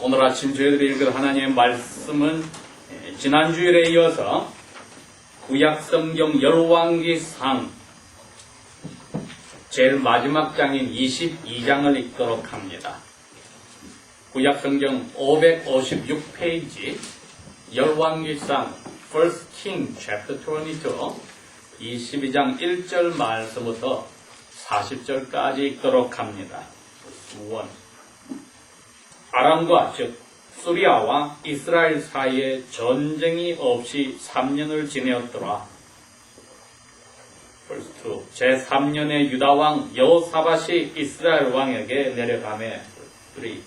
오늘 아침 저희들이 읽을 하나님의 말씀은 지난 주일에 이어서 구약성경 열왕기상 제일 마지막 장인 22장을 읽도록 합니다. 구약성경 556페이지 열왕기상 First King chapter 22 22장 1절 말씀부터 40절까지 읽도록 합니다. 1. 아람과 즉 수리아와 이스라엘 사이에 전쟁이 없이 3년을 지내었더라. Verse 2. 제3년에 유다왕 여호사밧이 이스라엘 왕에게 내려가매 3.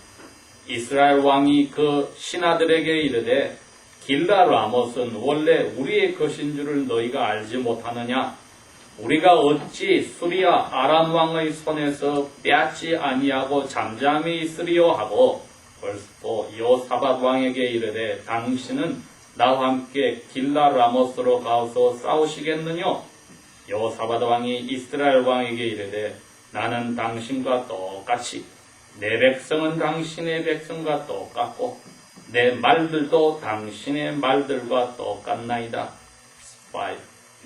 이스라엘 왕이 그 신하들에게 이르되 길라 라못은 원래 우리의 것인 줄을 너희가 알지 못하느냐? 우리가 어찌 수리아 아람 왕의 손에서 빼앗지 아니하고 잠잠히 있으리요 하고 벌써 여호사밧 왕에게 이르되 당신은 나와 함께 길라 라못으로 가서 싸우시겠느냐? 여호사밧 왕이 이스라엘 왕에게 이르되 나는 당신과 똑같이 내 백성은 당신의 백성과 똑같고 내 말들도 당신의 말들과 똑같나이다. 5.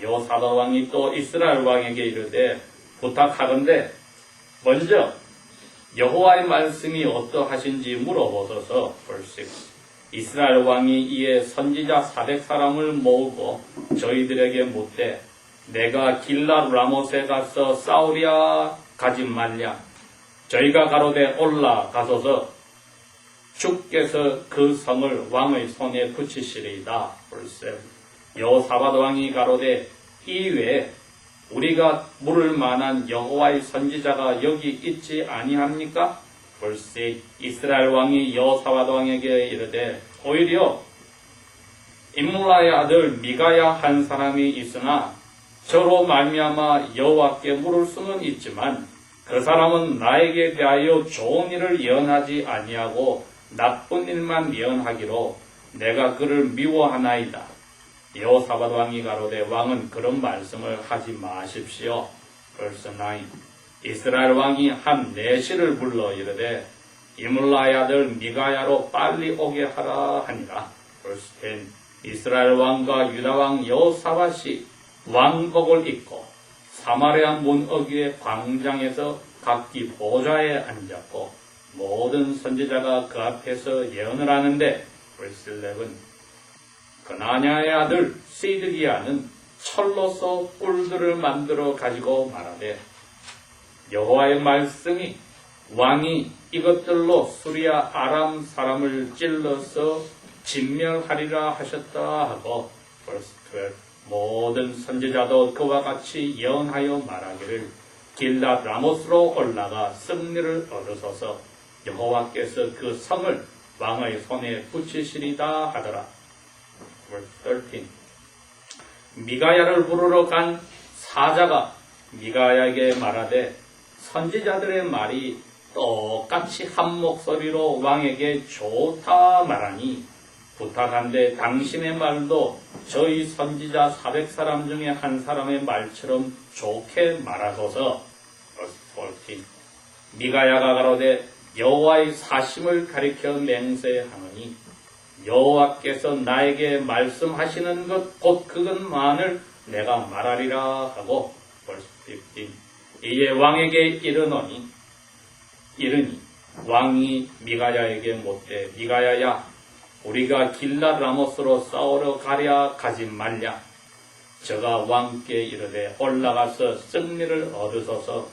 여호사밧 왕이 또 이스라엘 왕에게 이르되 부탁하건대 먼저 여호와의 말씀이 어떠하신지 물어보소서. Verse 6. 이스라엘 왕이 이에 선지자 400사람을 모으고 저희들에게 묻되 내가 길라 라못에 가서 싸우랴 가지 말랴. 저희가 가로되 올라가소서 주께서 그 성을 왕의 손에 붙이시리이다. Verse 7. 여호사밧 왕이 가로되 이외에 우리가 물을 만한 여호와의 선지자가 여기 있지 아니합니까? Verse 8. 이스라엘 왕이 여호사밧 왕에게 이르되 오히려 임물라의 아들 미가야 한 사람이 있으나 저로 말미암아 여호와께 물을 수는 있지만 그 사람은 나에게 대하여 좋은 일을 예언하지 아니하고 나쁜 일만 예언하기로 내가 그를 미워하나이다. 여호사밧 왕이 가로되 왕은 그런 말씀을 하지 마십시오. Verse 9. 이스라엘 왕이 한 내시를 불러 이르되 이물라의 아들 미가야로 빨리 오게 하라 하니라. Verse 10. 이스라엘 왕과 유다 왕 여호사밧이 왕복을 입고 사마리아 문 어귀의 광장에서 각기 보좌에 앉았고 모든 선지자가 그 앞에서 예언을 하는데 Verse 11. 그나냐의 아들 시드기야는 철로서 뿔들을 만들어 가지고 말하되 여호와의 말씀이 왕이 이것들로 수리아 아람 사람을 찔러서 진멸하리라 하셨다 하고 Verse 12. 모든 선지자도 그와 같이 예언하여 말하기를 길라 라못으로 올라가 승리를 얻으소서 여호와께서 그 성을 왕의 손에 붙이시리다 하더라. Verse 13. 미가야를 부르러 간 사자가 미가야에게 말하되 선지자들의 말이 똑같이 한 목소리로 왕에게 좋다 말하니 부탁한데 당신의 말도 저희 선지자 400사람 중에 한 사람의 말처럼 좋게 말하소서. Verse 14. 미가야가 가로되 여호와의 사심을 가리켜 맹세하노니 여호와께서 나에게 말씀하시는 것 곧 그것만을 내가 말하리라 하고 Verse 15. 이에 왕에게 이르니 왕이 미가야에게 묻되 미가야야 우리가 길라 라못으로 싸우러 가랴 가지 말랴. 저가 왕께 이르되 올라가서 승리를 얻으소서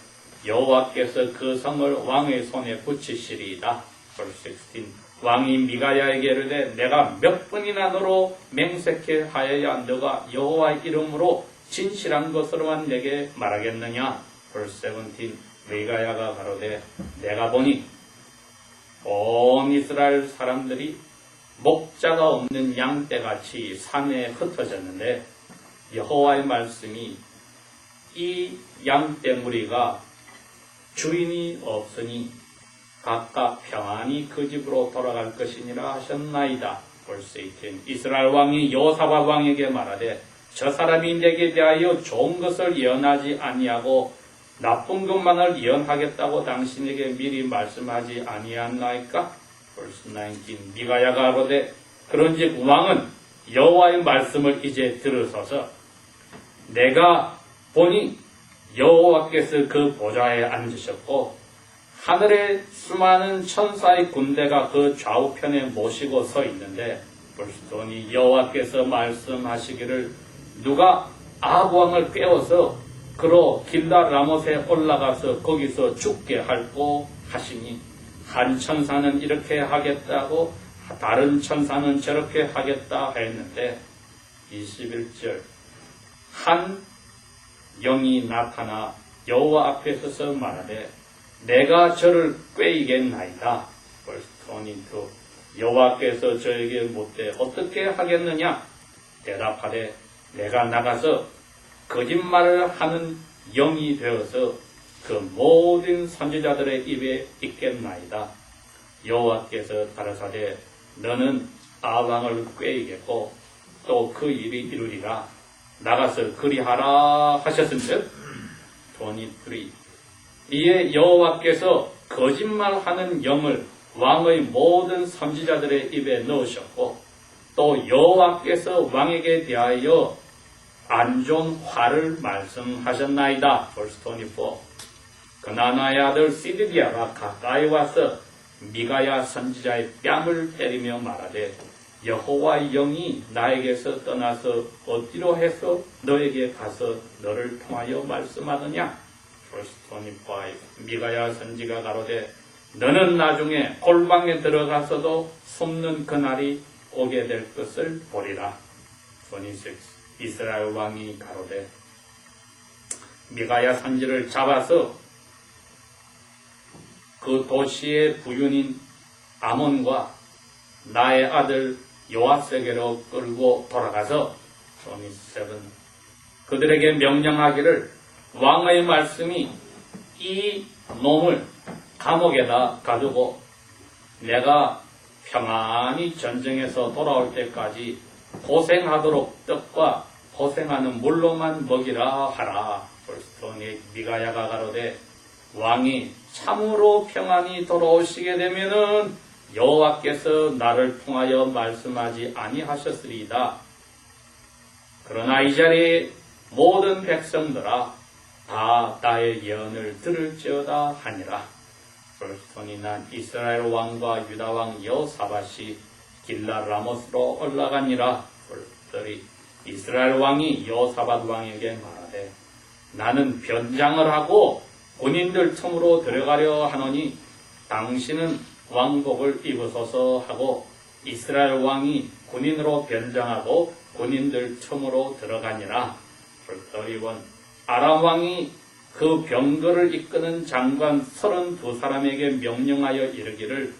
여호와께서 그 성을 왕의 손에 붙이시리이다. Verse 16. 왕이 미가야에게 이르되 내가 몇 번이나 너로 맹세케 하여야 너가 여호와의 이름으로 진실한 것으로만 내게 말하겠느냐. Verse 17. 미가야가 가로되 내가 보니 온 이스라엘 사람들이 목자가 없는 양떼같이 산에 흩어졌는데 여호와의 말씀이 이 양떼 무리가 주인이 없으니 각각 평안히 그 집으로 돌아갈 것이니라 하셨나이다. Verse 18. 이스라엘 왕이 여호사밧 왕에게 말하되 저 사람이 내게 대하여 좋은 것을 예언하지 아니하고 나쁜 것만을 예언하겠다고 당신에게 미리 말씀하지 아니하나이까? verse 19. 미가야가 가로되 그런즉 왕은 여호와의 말씀을 이제 들으소서. 내가 보니 여호와께서 그 보좌에 앉으셨고 하늘에 수많은 천사의 군대가 그 좌우편에 모시고 서 있는데 벌써 여호와께서 말씀하시기를 누가 아합 왕을 깨워서 그로 길라 라못에 올라가서 거기서 죽게 할꼬 하시니 한 천사는 이렇게 하겠다고 다른 천사는 저렇게 하겠다 했는데 21절 한 영이 나타나 여호와 앞에 서서 말하되 내가 저를 꾀이겠나이다. verse 22 여호와께서 저에게 묻되 어떻게 하겠느냐 대답하되 내가 나가서 거짓말을 하는 영이 되어서 그 모든 선지자들의 입에 있겠나이다. 여호와께서 가라사대 너는 아왕을 꾀이겠고 또 그 일이 이루리라. 나가서 그리하라 하셨은즉 23 이에 여호와께서 거짓말하는 영을 왕의 모든 선지자들의 입에 넣으셨고 또 여호와께서 왕에게 대하여 안 좋은 화를 말씀하셨나이다. verse 24 그나나의 아들 시드기야가 가까이 와서 미가야 선지자의 뺨을 때리며 말하되 여호와의 영이 나에게서 떠나서 어디로 해서 너에게 가서 너를 통하여 말씀하느냐. verse 25 미가야 선지가 가로되 너는 나중에 골방에 들어가서도 숨는 그날이 오게 될 것을 보리라. 26 이스라엘 왕이 가로되 미가야 선지를 잡아서 그 도시의 부윤인 아몬과 나의 아들 요압에게로 끌고 돌아가서 27 그들에게 명령하기를 왕의 말씀이 이 놈을 감옥에다 가두고 내가 평안히 전쟁에서 돌아올 때까지 고생하도록 떡과 고생하는 물로만 먹이라 하라. 벌써 미가야가 가로되 왕이 참으로 평안히 돌아오시게 되면은 여호와께서 나를 통하여 말씀하지 아니하셨으리이다. 그러나 이 자리에 모든 백성들아 다 나의 예언을 들을지어다 하니라. 벌써 난 이스라엘 왕과 유다 왕 여호사밧이 길라 라못으로 올라가니라. 벌써 이스라엘 왕이 여호사밧 왕에게 말하되 나는 변장을 하고 군인들 틈으로 들어가려 하노니 당신은 왕복을 입으소서 하고 이스라엘 왕이 군인으로 변장하고 군인들 틈으로 들어가니라. 벌써 아람 왕이 그 병거를 이끄는 장관 32사람에게 명령하여 이르기를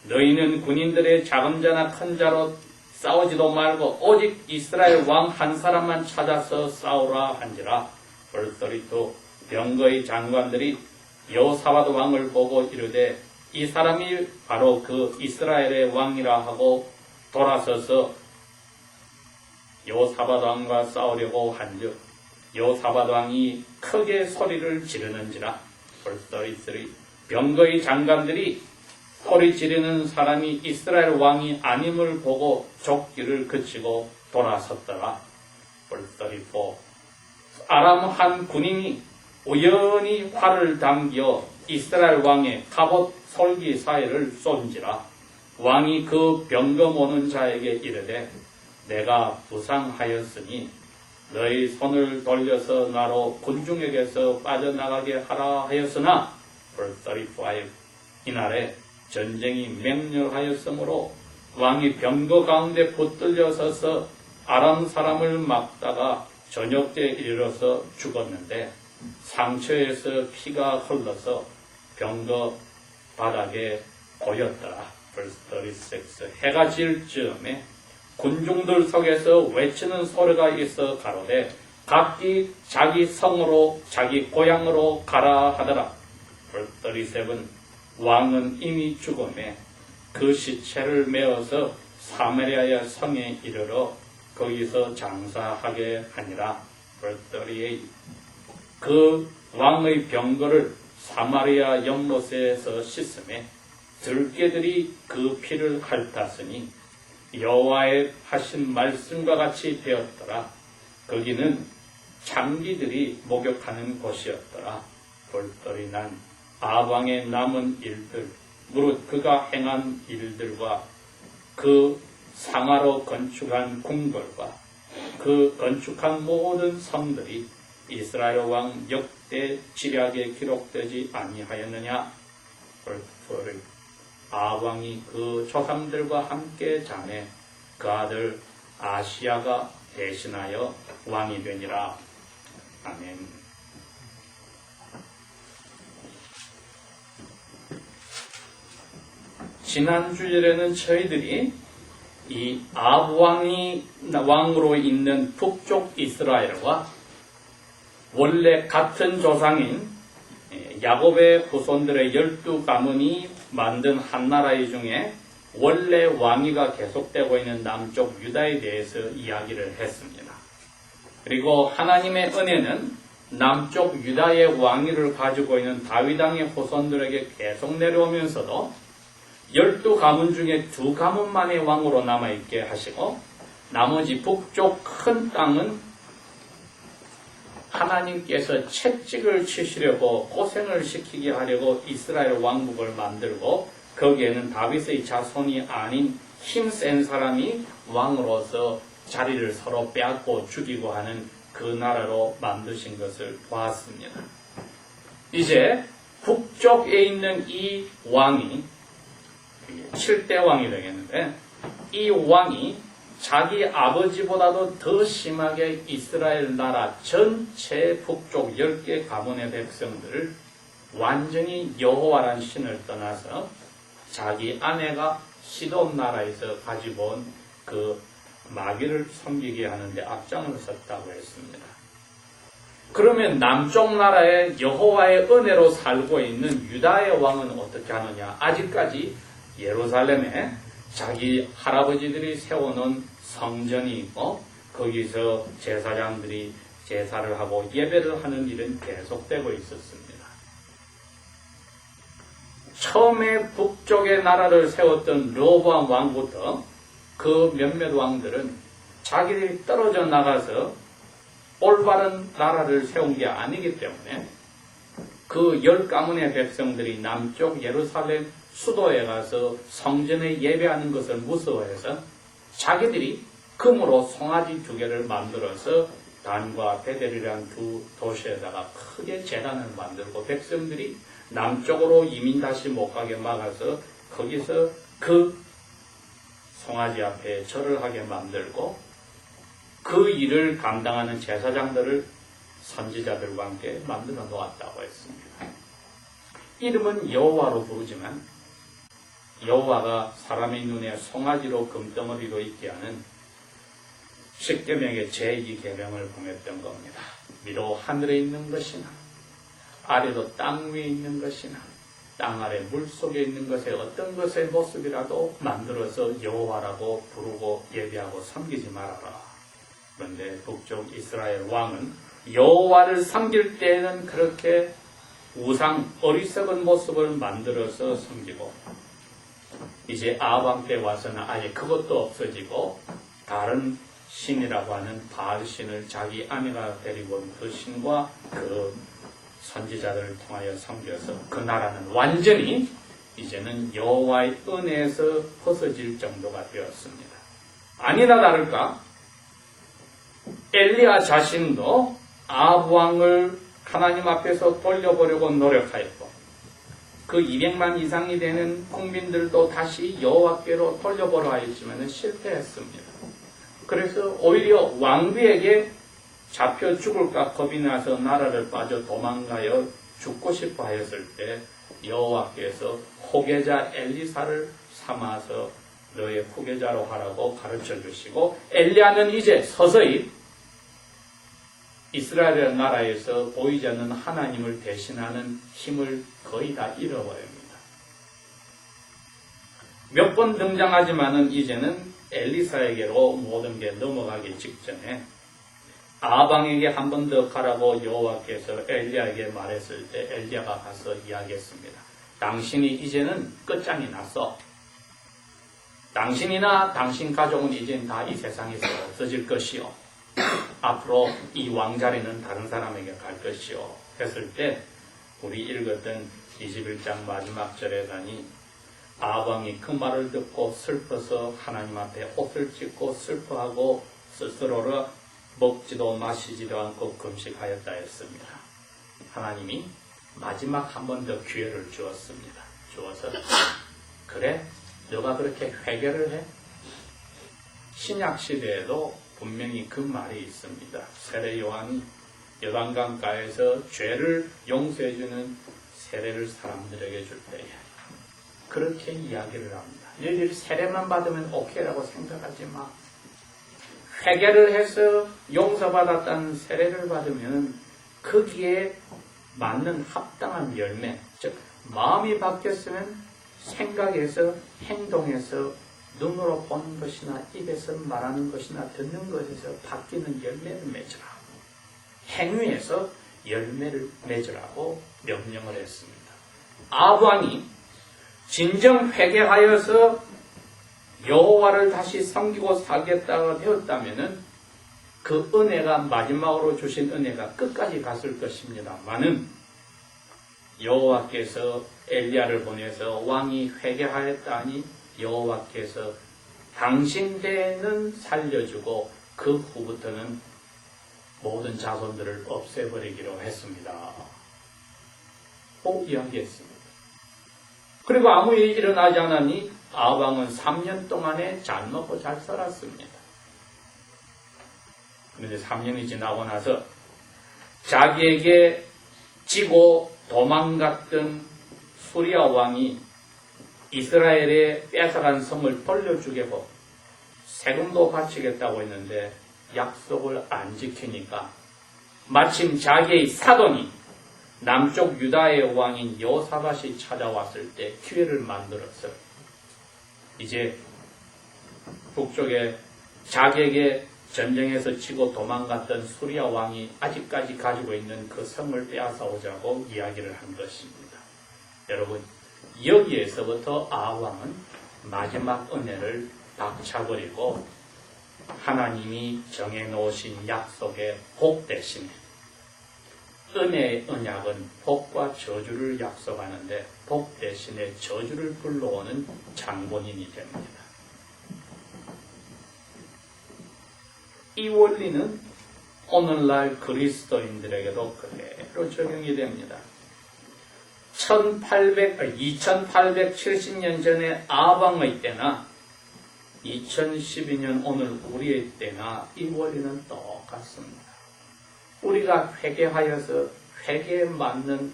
너희는 군인들의 작은 자나 큰 자로 싸우지도 말고 오직 이스라엘 왕 한 사람만 찾아서 싸우라 한지라. 벌써 또 병거의 장관들이 여호사밧 왕을 보고 이르되 이 사람이 바로 그 이스라엘의 왕이라 하고 돌아서서 여호사밧 왕과 싸우려고 한즉 여호사밧 왕이 크게 소리를 지르는지라. 벌써 병거의 장관들이 소리 지르는 사람이 이스라엘 왕이 아님을 보고 족기를 그치고 돌아섰더라. 벌써 아람 한 군인이 우연히 활을 당겨 이스라엘 왕의 갑옷 솔기 사이를 쏜지라. 왕이 그 병거 모는 자에게 이르되 내가 부상하였으니 너희 손을 돌려서 나로 군중에게서 빠져나가게 하라 하였으나 verse 35 이날에 전쟁이 맹렬하였으므로 왕이 병거 가운데 붙들려 서서 아람 사람을 막다가 저녁 때 이르러서 죽었는데 상처에서 피가 흘러서 병거 바닥에 고였더라. verse 36 해가 질 즈음에 군중들 속에서 외치는 소리가 있어 가로되 각기 자기 성으로 자기 고향으로 가라 하더라. verse 37 왕은 이미 죽음에 그 시체를 메어서 사마리아 성에 이르러 거기서 장사하게 하니라. verse 38 그 왕의 병거를 사마리아 연못에서 씻음에 들깨들이 그 피를 핥았으니 여호와의 하신 말씀과 같이 되었더라. 거기는 창기들이 목욕하는 곳이었더라. 돌돌이 난 아방의 남은 일들, 무릇 그가 행한 일들과 그 상하로 건축한 궁궐과 그 건축한 모든 성들이 이스라엘 왕 역대 지략에 기록되지 아니하였느냐? 돌돌이 아왕이 그 조상들과 함께 자매 그 아들 아시야가 대신하여 왕이 되니라. 아멘. 지난 주일에는 저희들이 이 아브왕이 왕으로 있는 북쪽 이스라엘과 원래 같은 조상인 야곱의 후손들의 12가문이 만든 한 나라 중에 원래 왕위가 계속되고 있는 남쪽 유다에 대해서 이야기를 했습니다. 그리고 하나님의 은혜는 남쪽 유다의 왕위를 가지고 있는 다윗 왕의 후손들에게 계속 내려오면서도 12가문 중에 2가문만의 왕으로 남아있게 하시고 나머지 북쪽 큰 땅은 하나님께서 채찍을 치시려고 고생을 시키게 하려고 이스라엘 왕국을 만들고 거기에는 다윗의 자손이 아닌 힘센 사람이 왕으로서 자리를 서로 빼앗고 죽이고 하는 그 나라로 만드신 것을 보았습니다. 이제 북쪽에 있는 이 왕이 7대 왕이 되겠는데 이 왕이 자기 아버지보다도 더 심하게 이스라엘 나라 전체 북쪽 10개 가문의 백성들을 완전히 여호와란 신을 떠나서 자기 아내가 시돈 나라에서 가지고 온 그 마귀를 섬기게 하는데 앞장을 섰다고 했습니다. 그러면 남쪽 나라에 여호와의 은혜로 살고 있는 유다의 왕은 어떻게 하느냐? 아직까지 예루살렘에 자기 할아버지들이 세워놓은 성전이 있고 거기서 제사장들이 제사를 하고 예배를 하는 일은 계속되고 있었습니다. 처음에 북쪽의 나라를 세웠던 르호보암 왕부터 그 몇몇 왕들은 자기들이 떨어져 나가서 올바른 나라를 세운 게 아니기 때문에 그 10가문의 백성들이 남쪽 예루살렘 수도에 가서 성전에 예배하는 것을 무서워해서 자기들이 금으로 송아지 2개를 만들어서 단과 베델이라는 2 도시에다가 크게 제단을 만들고 백성들이 남쪽으로 이민 다시 못 가게 막아서 거기서 그 송아지 앞에 절을 하게 만들고 그 일을 감당하는 제사장들을 선지자들과 함께 만들어 놓았다고 했습니다. 이름은 여호와로 부르지만 여호와가 사람의 눈에 송아지로 금덩어리로 있게 하는 십계명의 제2계명을 봉했던 겁니다. 위로 하늘에 있는 것이나 아래로 땅 위에 있는 것이나 땅 아래 물속에 있는 것의 어떤 것의 모습이라도 만들어서 여호와라고 부르고 예배하고 섬기지 말아라. 그런데 북쪽 이스라엘 왕은 여호와를 섬길 때에는 그렇게 우상 어리석은 모습을 만들어서 섬기고 이제 아방 때 와서는 아예 그것도 없어지고 다른 신이라고 하는 바알 신을 자기 아내가 데리고 온 그 신과 그 선지자들을 통하여 섬겨서 그 나라는 완전히 이제는 여호와의 은혜에서 벗어질 정도가 되었습니다. 아니나 다를까 엘리야 자신도 아합 왕을 하나님 앞에서 돌려보려고 노력하였고 그 200만 이상이 되는 국민들도 다시 여호와께로 돌려보려 하였지만 실패했습니다. 그래서 오히려 왕비에게 잡혀 죽을까 겁이 나서 나라를 빠져 도망가여 죽고 싶어 하였을 때 여호와께서 후계자 엘리사를 삼아서 너의 후계자로 하라고 가르쳐 주시고 엘리야는 이제 서서히 이스라엘 나라에서 보이지 않는 하나님을 대신하는 힘을 거의 다 잃어버립니다. 몇 번 등장하지만은 이제는 엘리사에게로 모든 게 넘어가기 직전에 아방에게 한 번 더 가라고 여호와께서 엘리야에게 말했을 때 엘리야가 가서 이야기했습니다. 당신이 이제는 끝장이 났어. 당신이나 당신 가족은 이젠 다 이 세상에서 없어질 것이요. 앞으로 이 왕자리는 다른 사람에게 갈 것이요. 했을 때 우리 읽었던 21장 마지막 절에 가니 아합왕이 그 말을 듣고 슬퍼서 하나님 앞에 옷을 찢고 슬퍼하고 스스로를 먹지도 마시지도 않고 금식하였다 했습니다. 하나님이 마지막 한 번 더 기회를 주었습니다. 주어서 그래? 너가 그렇게 회개를 해? 신약시대에도 분명히 그 말이 있습니다. 세례 요한이 요단강가에서 죄를 용서해주는 세례를 사람들에게 줄 때에 그렇게 이야기를 합니다. 너희들이 세례만 받으면 오케이라고 생각하지 마. 회개를 해서 용서받았다는 세례를 받으면 거기에 맞는 합당한 열매, 즉 마음이 바뀌었으면 생각에서 행동에서 눈으로 보는 것이나 입에서 말하는 것이나 듣는 것에서 바뀌는 열매를 맺으라. 행위에서 열매를 맺으라고 명령을 했습니다. 아합왕이 진정 회개하여서 여호와를 다시 섬기고 살겠다고 되었다면 그 은혜가 마지막으로 주신 은혜가 끝까지 갔을 것입니다만은 여호와께서 엘리야를 보내서 왕이 회개하였다니 여호와께서 당신 때는 살려주고 그 후부터는 모든 자손들을 없애버리기로 했습니다. 꼭 이야기했습니다. 그리고 아무 일이 일어나지 않았니 아합왕은 3년 동안에 잘 먹고 잘 살았습니다. 그런데 3년이 지나고 나서 자기에게 지고 도망갔던 수리아 왕이 이스라엘에 뺏어간 성을 돌려주겠고 세금도 바치겠다고 했는데 약속을 안 지키니까 마침 자기의 사돈이 남쪽 유다의 왕인 여호사밧이 찾아왔을 때 기회를 만들어서 이제 북쪽에 자기에게 전쟁에서 지고 도망갔던 수리아 왕이 아직까지 가지고 있는 그 성을 빼앗아오자고 이야기를 한 것입니다. 여러분, 여기에서부터 아합 왕은 마지막 은혜를 박차버리고 하나님이 정해놓으신 약속의 복 대신에 은혜의 언약은 복과 저주를 약속하는데 복 대신에 저주를 불러오는 장본인이 됩니다. 이 원리는 오늘날 그리스도인들에게도 그대로 적용이 됩니다. 2870년 전에 아합 왕의 때나 2012년 오늘 우리의 때나 이 원리는 똑같습니다. 우리가 회개하여서 회개에 맞는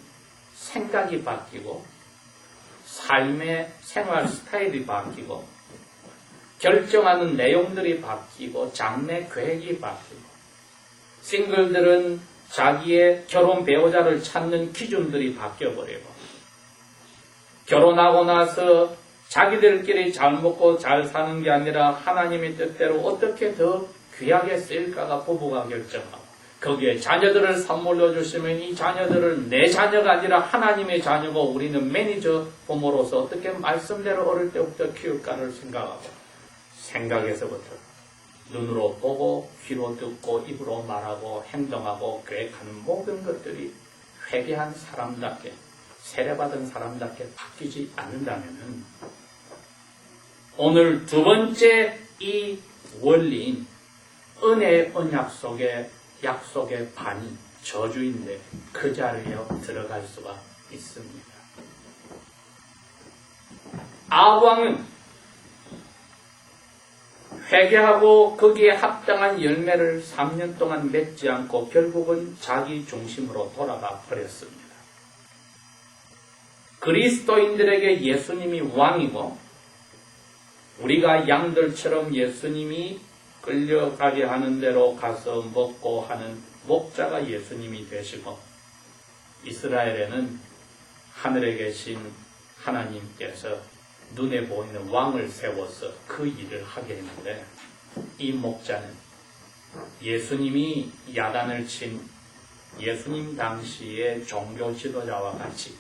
생각이 바뀌고 삶의 생활 스타일이 바뀌고 결정하는 내용들이 바뀌고 장래 계획이 바뀌고 싱글들은 자기의 결혼 배우자를 찾는 기준들이 바뀌어버리고 결혼하고 나서 자기들끼리 잘 먹고 잘 사는 게 아니라 하나님의 뜻대로 어떻게 더 귀하게 쓰일까가 부부가 결정하고 거기에 자녀들을 선물로 주시면 이 자녀들을 내 자녀가 아니라 하나님의 자녀고 우리는 매니저 부모로서 어떻게 말씀대로 어릴 때부터 키울까를 생각하고 생각에서부터 눈으로 보고 귀로 듣고 입으로 말하고 행동하고 계획하는 모든 것들이 회개한 사람답게 세례받은 사람답게 바뀌지 않는다면 오늘 두 번째 이 원리인 은혜의 언약 속에 약속의 반이 저주인데 그 자리에 들어갈 수가 있습니다. 아합 왕은 회개하고 거기에 합당한 열매를 3년 동안 맺지 않고 결국은 자기 중심으로 돌아가 버렸습니다. 그리스도인들에게 예수님이 왕이고 우리가 양들처럼 예수님이 끌려가게 하는 대로 가서 먹고 하는 목자가 예수님이 되시고 이스라엘에는 하늘에 계신 하나님께서 눈에 보이는 왕을 세워서 그 일을 하게 했는데 이 목자는 예수님이 야단을 친 예수님 당시의 종교 지도자와 같이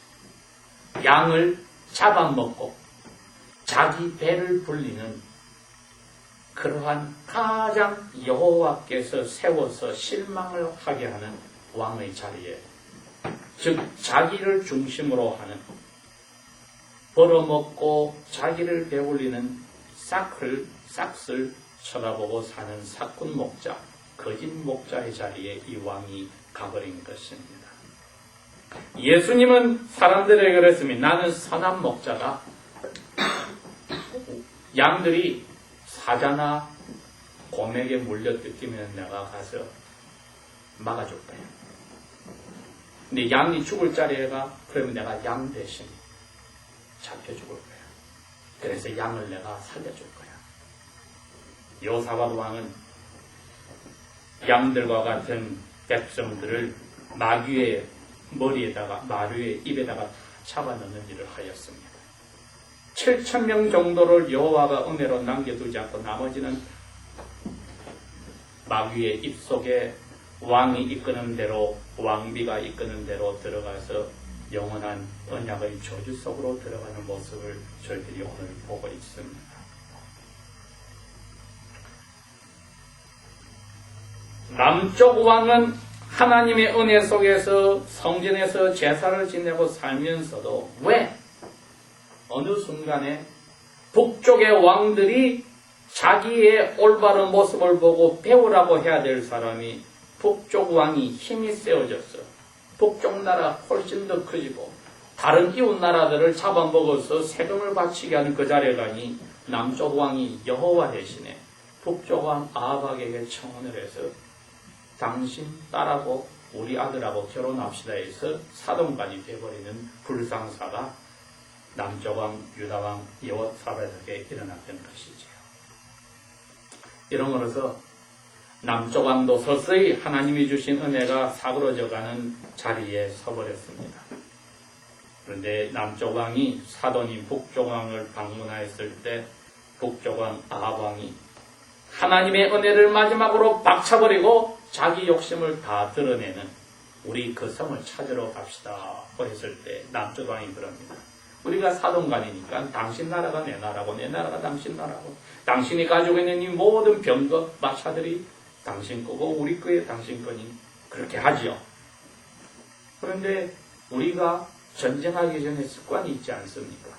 양을 잡아먹고 자기 배를 불리는 그러한 가장 여호와께서 세워서 실망을 하게 하는 왕의 자리에, 즉 자기를 중심으로 하는, 벌어먹고 자기를 배울리는 싹을 쳐다보고 사는 사꾼 목자, 거짓 목자의 자리에 이 왕이 가버린 것입니다. 예수님은 사람들에게 그랬습니다. 나는 선한 목자다. 양들이 사자나 곰에게 물려 뜯기면 내가 가서 막아줄 거야. 근데 양이 죽을 자리에 가, 그러면 내가 양 대신 잡혀 죽을 거야. 그래서 양을 내가 살려줄 거야. 여호사밧 왕은 양들과 같은 백성들을 마귀의 머리에다가, 마귀의 입에다가 잡아넣는 일을 하였습니다. 7,000명 정도를 여호와가 은혜로 남겨두지 않고 나머지는 마귀의 입속에 왕이 이끄는 대로, 왕비가 이끄는 대로 들어가서 영원한 언약의 저주 속으로 들어가는 모습을 저희들이 오늘 보고 있습니다. 남쪽 왕은 하나님의 은혜 속에서 성전에서 제사를 지내고 살면서도 왜 어느 순간에 북쪽의 왕들이 자기의 올바른 모습을 보고 배우라고 해야 될 사람이 북쪽 왕이 힘이 세워졌어. 북쪽 나라 훨씬 더 커지고 다른 이웃 나라들을 잡아먹어서 세금을 바치게 하는 그 자리에 가니 남쪽 왕이 여호와 대신에 북쪽 왕 아합에게 청혼을 해서 당신 딸하고 우리 아들하고 결혼합시다 해서 사돈까지 되어버리는 불상사가 남쪽 왕 유다 왕 여호사밧에게 일어났던 것이지요. 이러므로서 남쪽 왕도 서서히 하나님이 주신 은혜가 사그러져가는 자리에 서버렸습니다. 그런데 남쪽 왕이 사돈인 북쪽 왕을 방문하였을 때 북쪽 왕 아합 왕이 하나님의 은혜를 마지막으로 박차버리고 자기 욕심을 다 드러내는 우리 그 성을 찾으러 갑시다 했을 때 남쪽 왕이 그럽니다. 우리가 사돈간이니까 당신 나라가 내 나라고 내 나라가 당신 나라고, 당신이 가지고 있는 이 모든 병거 마차들이 당신 거고 우리 거에 당신 거니 그렇게 하지요. 그런데 우리가 전쟁하기 전에 습관이 있지 않습니까?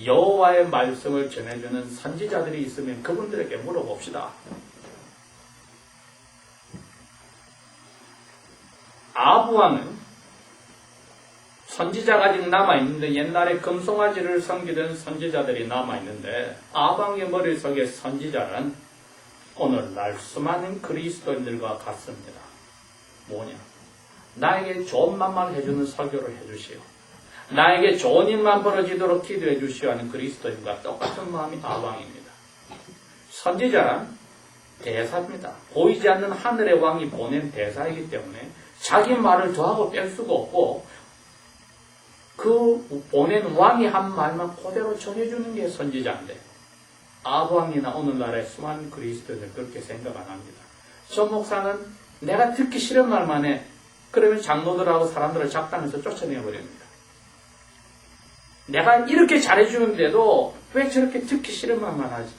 여호와의 말씀을 전해주는 선지자들이 있으면 그분들에게 물어봅시다. 아합 왕은 선지자가 아직 남아있는데, 옛날에 금송아지를 섬기던 선지자들이 남아있는데, 아합 왕의 머릿속에 선지자는 오늘날 수많은 그리스도인들과 같습니다. 뭐냐? 나에게 좋은 말만 해주는 설교를 해주시오. 나에게 좋은 일만 벌어지도록 기도해 주시오 하는 그리스도인과 똑같은 마음이 아합 왕입니다. 선지자란 대사입니다. 보이지 않는 하늘의 왕이 보낸 대사이기 때문에 자기 말을 더하고 뺄 수가 없고, 그 보낸 왕이 한 말만 그대로 전해주는 게 선지자인데, 아합 왕이나 오늘날의 수많은 그리스도인들 그렇게 생각 안 합니다. 저 목사는 내가 듣기 싫은 말만 해. 그러면 장로들하고 사람들을 작당해서 쫓아내버립니다. 내가 이렇게 잘해주는데도 왜 저렇게 듣기 싫은 말만 하지?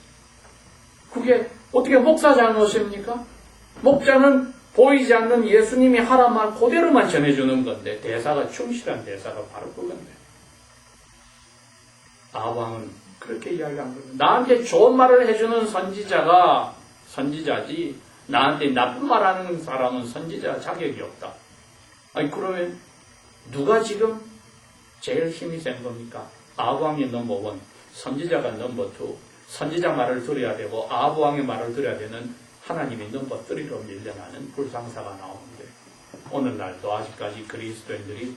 그게 어떻게 목사 잘못입니까? 목자는 보이지 않는 예수님이 하란 말 그대로만 전해주는 건데, 대사가 충실한 대사가 바로 그건데. 아합 왕은 그렇게 이야기한 거예요. 나한테 좋은 말을 해주는 선지자가 선지자지, 나한테 나쁜 말하는 사람은 선지자 자격이 없다. 아니, 그러면 누가 지금 제일 힘이 센 겁니까? 아합 왕이 넘버 1, 선지자가 넘버 2. 선지자 말을 들어야 되고 아합 왕의 말을 들어야 되는 하나님이 넘버 3로 밀려나는 불상사가 나오는데, 오늘날도 아직까지 그리스도인들이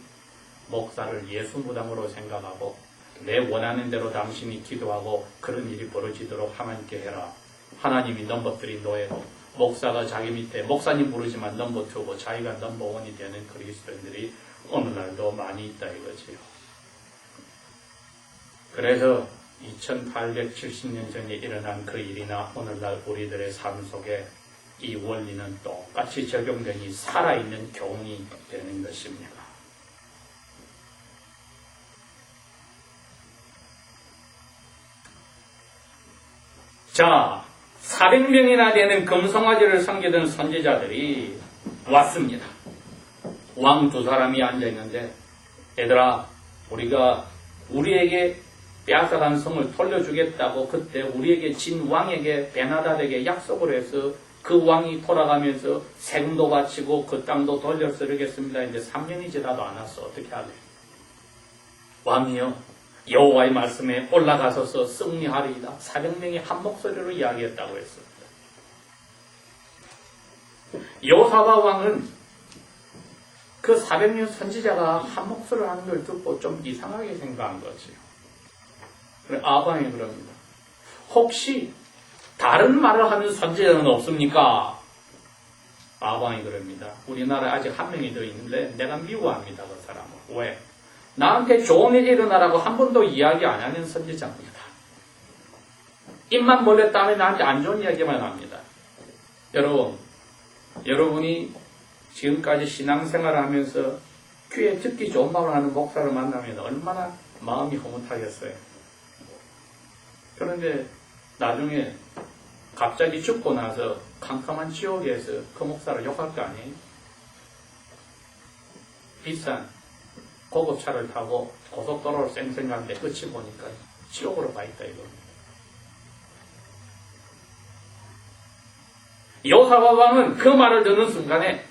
목사를 예수무당으로 생각하고 내 원하는 대로 당신이 기도하고 그런 일이 벌어지도록 하나님께 해라. 하나님이 넘버 3 노예고, 목사가 자기 밑에 목사님 부르지만 넘버 2고 자기가 넘버 1이 되는 그리스도인들이 오늘날도 많이 있다 이거지요. 그래서 2870년 전에 일어난 그 일이나 오늘날 우리들의 삶 속에 이 원리는 똑같이 적용되니 살아있는 교훈이 되는 것입니다. 자, 400명이나 되는 금송아지를 섬기던 선지자들이 왔습니다. 왕 두 사람이 앉아있는데, 얘들아, 우리가 우리에게 빼앗아간 성을 돌려주겠다고 그때 우리에게 진 왕에게 베나답에게 약속을 해서 그 왕이 돌아가면서 세금도 바치고 그 땅도 돌려쓰겠습니다. 이제 3년이 지나도 안 왔어. 어떻게 하래? 왕이요, 여호와의 말씀에 올라가서서 승리하리이다. 400명이 한 목소리로 이야기했다고 했습니다. 여호사밧 왕은 그 400명 선지자가 한 목소리를 하는 걸 듣고 좀 이상하게 생각한 거지요. 그래, 아방이 그럽니다. 혹시 다른 말을 하는 선지자는 없습니까? 아방이 그럽니다. 우리나라에 아직 한 명이 더 있는데 내가 미워합니다. 그 사람은. 왜? 나한테 좋은 일이 일어나라고 한 번도 이야기 안 하는 선지자입니다. 입만 벌렸다면 나한테 안 좋은 이야기만 합니다. 여러분이 지금까지 신앙생활을 하면서 귀에 듣기 좋은 말을 하는 목사를 만나면 얼마나 마음이 흐뭇하겠어요. 그런데 나중에 갑자기 죽고 나서 캄캄한 지옥에서 그 목사를 욕할 거 아니에요? 비싼 고급차를 타고 고속도로를 쌩쌩 가는데 끝이 보니까 지옥으로 가 있다 이겁니다. 여호사밧 왕은 그 말을 듣는 순간에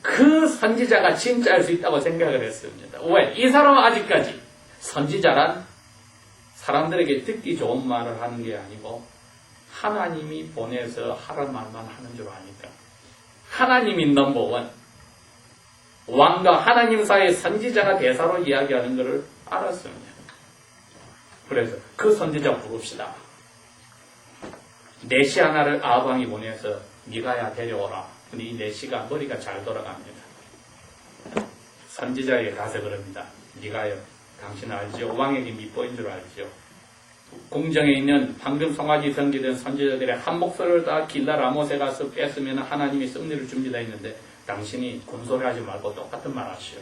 그 선지자가 진짜일 수 있다고 생각을 했습니다. 왜? 이 사람은 아직까지 선지자란 사람들에게 듣기 좋은 말을 하는 게 아니고 하나님이 보내서 하라는 말만 하는 줄 아니까. 하나님이 넘버원. 왕과 하나님 사이의 선지자가 대사로 이야기하는 것을 알았습니다. 그래서 그 선지자 부릅시다. 내시 하나를 아방이 보내서 미가야 데려오라. 근데 이 내시가 머리가 잘 돌아갑니다. 선지자에게 가서 그럽니다. 미가요, 당신 알지요? 왕에게 밑보인 줄 알지요? 궁정에 있는 방금 송아지 섬기던 선지자들의 한 목소리를 다 길라 라못에 가서 뺐으면 하나님이 승리를 줍니다 했는데 당신이 군소리하지 말고 똑같은 말 하시오.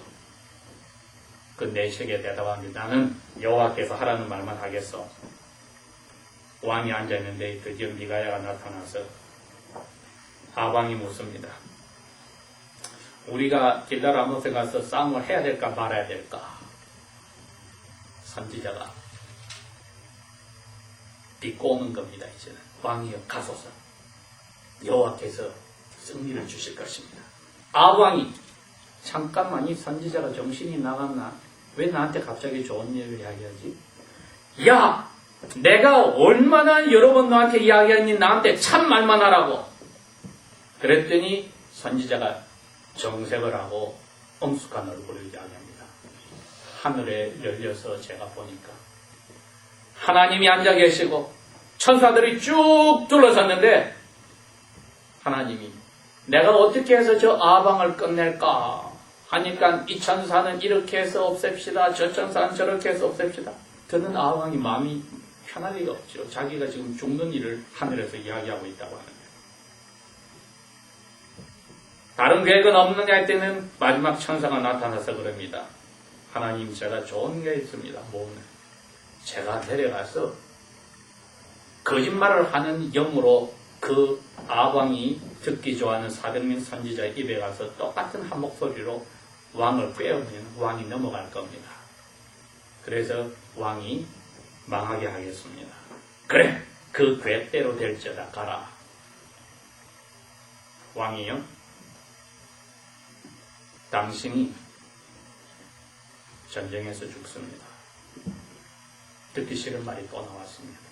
그 내시에게 대답합니다. 나는 여호와께서 하라는 말만 하겠어. 왕이 앉아있는데 드디어 미가야가 나타나서 아방이 묻습니다. 우리가 길라 라못에 가서 싸움을 해야 될까 말아야 될까? 선지자가 비꼬는 겁니다. 이제는 왕이여 가소서. 여호와께서 승리를 주실 것입니다. 아방이 잠깐만 이 선지자가 정신이 나갔나? 왜 나한테 갑자기 좋은 얘기를 이야기하지? 야! 내가 얼마나 여러 번 너한테 이야기했니? 나한테 참 말만 하라고. 그랬더니 선지자가 정색을 하고 엄숙한 얼굴을 이야기합니다. 하늘에 열려서 제가 보니까 하나님이 앉아 계시고 천사들이 쭉 둘러섰는데 하나님이 내가 어떻게 해서 저 아방을 끝낼까 하니까 이 천사는 이렇게 해서 없앱시다. 저 천사는 저렇게 해서 없앱시다. 저는 아방이 마음이 편할 리가 없죠. 자기가 지금 죽는 일을 하늘에서 이야기하고 있다고 하는데 다른 계획은 없느냐 할 때는 마지막 천사가 나타나서 그럽니다. 하나님 제가 좋은 게 있습니다. 뭐냐? 제가 내려가서 거짓말을 하는 영으로 그 아방이 듣기 좋아하는 400명 선지자의 입에 가서 똑같은 한 목소리로 왕을 꿰우면 왕이 넘어갈 겁니다. 그래서 왕이 망하게 하겠습니다. 그래, 그 계획대로 될지어다 가라. 왕이요, 당신이 전쟁에서 죽습니다. 듣기 싫은 말이 또 나왔습니다.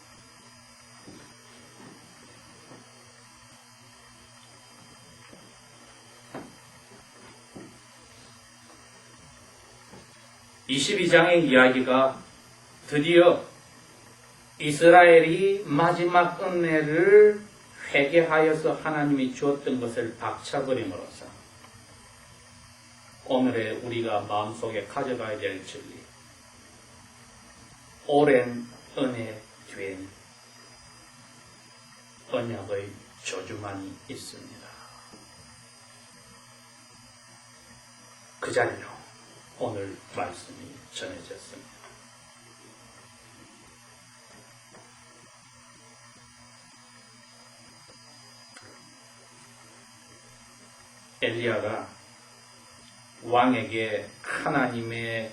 (22장의) 이야기가 드디어 이스라엘이 마지막 은혜를 회개하여서 하나님이 주었던 것을 박차버림으로써 오늘의 우리가 마음속에 가져가야 될 진리, 오랜 은혜 뒤엔 언약의 저주만이 있습니다. 그 자리로 오늘 말씀이 전해졌습니다. 엘리야가 왕에게 하나님의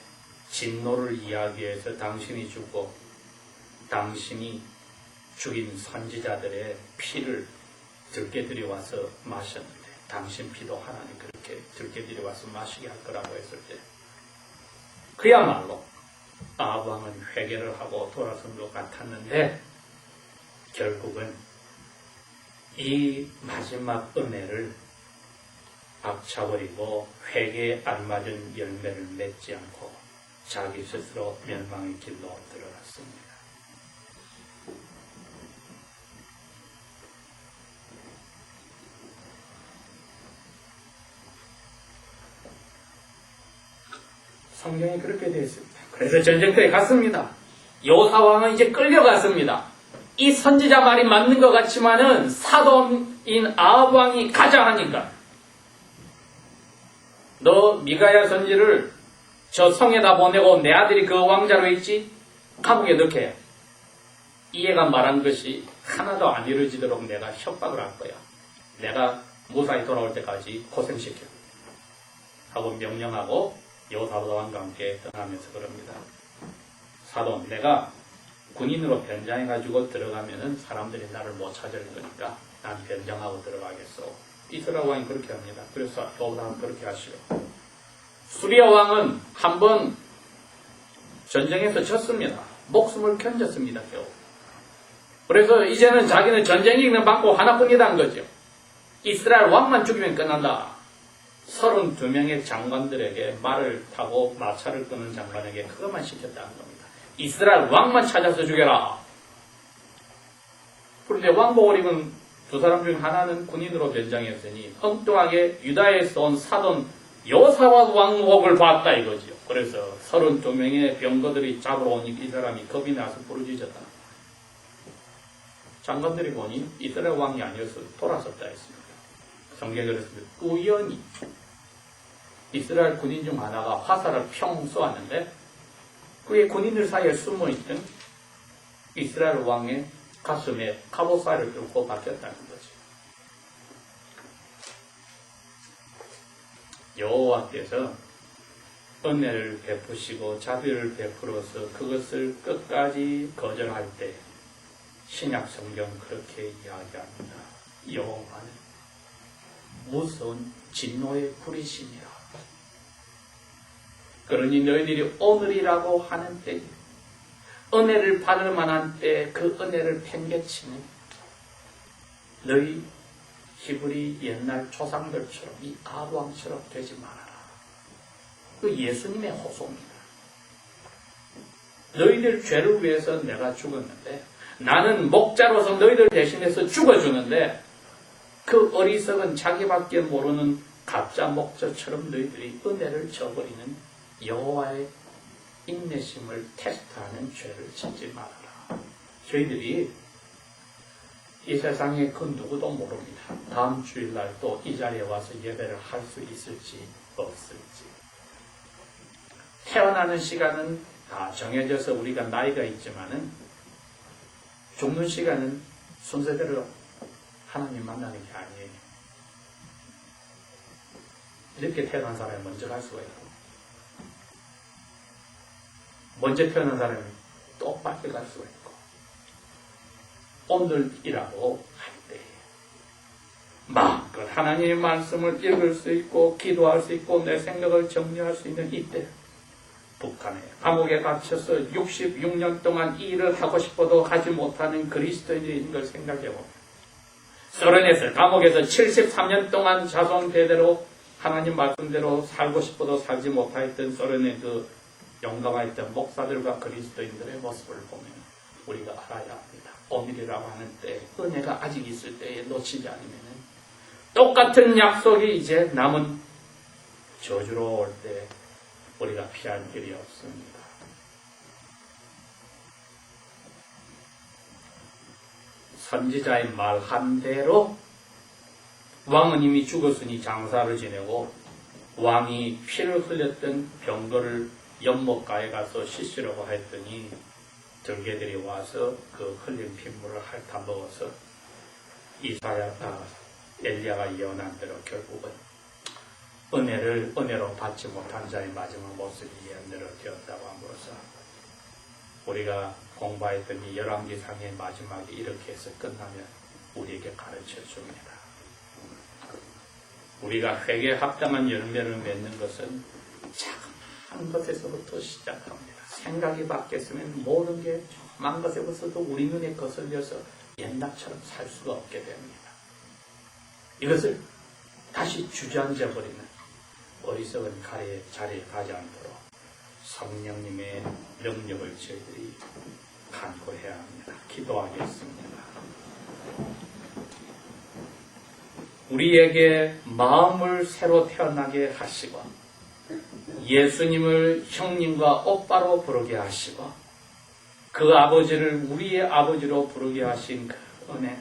진노를 이야기해서 당신이 죽고 당신이 죽인 선지자들의 피를 들게 들여와서 마셨는데 당신 피도 하나님 그렇게 들게 들여와서 마시게 할 거라고 했을 때 그야말로 아합 왕은 회개를 하고 돌아선 것 같았는데 결국은 이 마지막 은혜를 박차버리고 회개에 알맞은 열매를 맺지 않고 자기 스스로 멸망의 길로 들어갔습니다. 성경이 그렇게 되어 있습니다. 그래서 전쟁터에 갔습니다. 요사왕은 이제 끌려갔습니다. 이 선지자 말이 맞는 것 같지만은 사돈인 아합 왕이 가자 하니까 너 미가야 선지를 저 성에다 보내고 내 아들이 그 왕자로 있지? 감옥에 넣게. 이 애가 말한 것이 하나도 안 이루어지도록 내가 협박을 할 거야. 내가 무사히 돌아올 때까지 고생시켜. 하고 명령하고 여호사밧 왕과 함께 떠나면서 그럽니다. 사돈, 내가 군인으로 변장해가지고 들어가면은 사람들이 나를 못 찾을 거니까 난 변장하고 들어가겠어. 이스라엘 왕이 그렇게 합니다. 그래서 여호사밧 그렇게 하시오. 수리아 왕은 한번 전쟁에서 졌습니다. 목숨을 견뎠습니다. 겨우. 그래서 이제는 자기는 전쟁이 있는 방법 하나뿐이다는 거죠. 이스라엘 왕만 죽이면 끝난다. 32명의 장관들에게 말을 타고 마차를 끄는 장관에게 그것만 시켰다는 겁니다. 이스라엘 왕만 찾아서 죽여라. 그런데 왕복을 입은 두 사람 중 하나는 군인으로 변장했으니 엉뚱하게 유다에서 온 사돈 여호사밧 왕복을 봤다 이거지요. 그래서 32명의 병거들이 잡으러 오니 이 사람이 겁이 나서 부르짖었다. 장관들이 보니 이스라엘 왕이 아니어서 돌아섰다 했습니다. 성경에 그랬습니다. 우연히 이스라엘 군인 중 하나가 화살을 평 쏘았는데 그의 군인들 사이에 숨어있던 이스라엘 왕의 가슴에 갑옷살을 뚫고 박혔다는 거죠. 여호와께서 은혜를 베푸시고 자비를 베풀어서 그것을 끝까지 거절할 때 신약 성경 그렇게 이야기합니다. 여호와는 무서운 진노의 불이시니라. 그러니 너희들이 오늘이라고 하는 때 은혜를 받을 만한 때 그 은혜를 팽개치는 너희 히브리 옛날 조상들처럼 이 아합 왕처럼 되지 말아라. 그 예수님의 호소입니다. 너희들 죄를 위해서 내가 죽었는데 나는 목자로서 너희들 대신해서 죽어주는데 그 어리석은 자기밖에 모르는 가짜 목자처럼 너희들이 은혜를 저버리는 여호와의 인내심을 테스트하는 죄를 짓지 말아라. 저희들이 이 세상에 그 누구도 모릅니다. 다음 주일날 또 이 자리에 와서 예배를 할 수 있을지 없을지. 태어나는 시간은 다 정해져서 우리가 나이가 있지만은 죽는 시간은 순서대로 하나님 만나는 게 아니에요. 늦게 태어난 사람이 먼저 갈 수가 있고 먼저 태어난 사람이 또 빨리 갈 수가 있고 오늘이라고 할 때 마음껏 하나님의 말씀을 읽을 수 있고 기도할 수 있고 내 생각을 정리할 수 있는 이때 북한에 감옥에 갇혀서 66년 동안 이 일을 하고 싶어도 하지 못하는 그리스도인인 걸 생각해보면 소련에서 감옥에서 73년 동안 자손 대대로 하나님 말씀대로 살고 싶어도 살지 못하였던 소련의 그 용감하였던 목사들과 그리스도인들의 모습을 보면 우리가 알아야 합니다. 오늘이라고 하는 때 은혜가 아직 있을 때에 놓치지 않으면 똑같은 약속이 이제 남은 저주로 올 때 우리가 피할 길이 없습니다. 선지자의 말 한 대로 왕은 이미 죽었으니 장사를 지내고 왕이 피를 흘렸던 병거를 연못가에 가서 씻으려고 했더니 들개들이 와서 그 흘린 핏물을 핥아 먹어서 엘리야가 예언한 대로 결국은 은혜로 받지 못한 자의 마지막 모습이 연대로 되었다고 함으로써 우리가 공부했던 이 열왕기상의 마지막이 이렇게 해서 끝나면 우리에게 가르쳐 줍니다. 우리가 회개에 합당한 열매를 맺는 것은 작은 것에서부터 시작합니다. 생각이 바뀌었으면 모든 게 조그만 것에서부터 우리 눈에 거슬려서 옛날처럼 살 수가 없게 됩니다. 이것을 다시 주저앉아 버리는 어리석은 자리에 가지 않도록 성령님의 능력을 저희들이 간구해야 합니다. 기도하겠습니다. 우리에게 마음을 새로 태어나게 하시고 예수님을 형님과 오빠로 부르게 하시고 그 아버지를 우리의 아버지로 부르게 하신 그 은혜,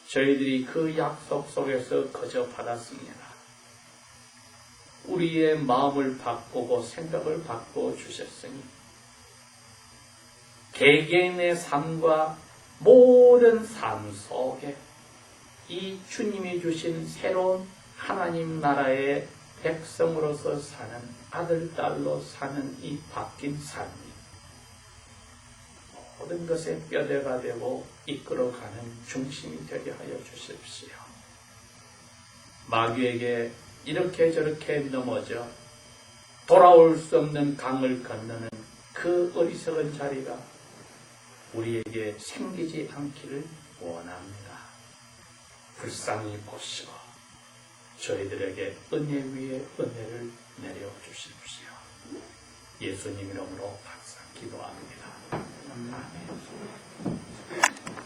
저희들이 그 약속 속에서 거저 받았습니다. 우리의 마음을 바꾸고 생각을 바꾸어 주셨으니 개개인의 삶과 모든 삶 속에 이 주님이 주신 새로운 하나님 나라의 백성으로서 사는 아들, 딸로 사는 이 바뀐 삶이 모든 것에 뼈대가 되고 이끌어가는 중심이 되게 하여 주십시오. 마귀에게 이렇게 저렇게 넘어져 돌아올 수 없는 강을 건너는 그 어리석은 자리가 우리에게 생기지 않기를 원합니다. 불쌍히 보시고 저희들에게 은혜 위에 은혜를 내려주십시오. 예수님 이름으로 항상 기도합니다. 아멘.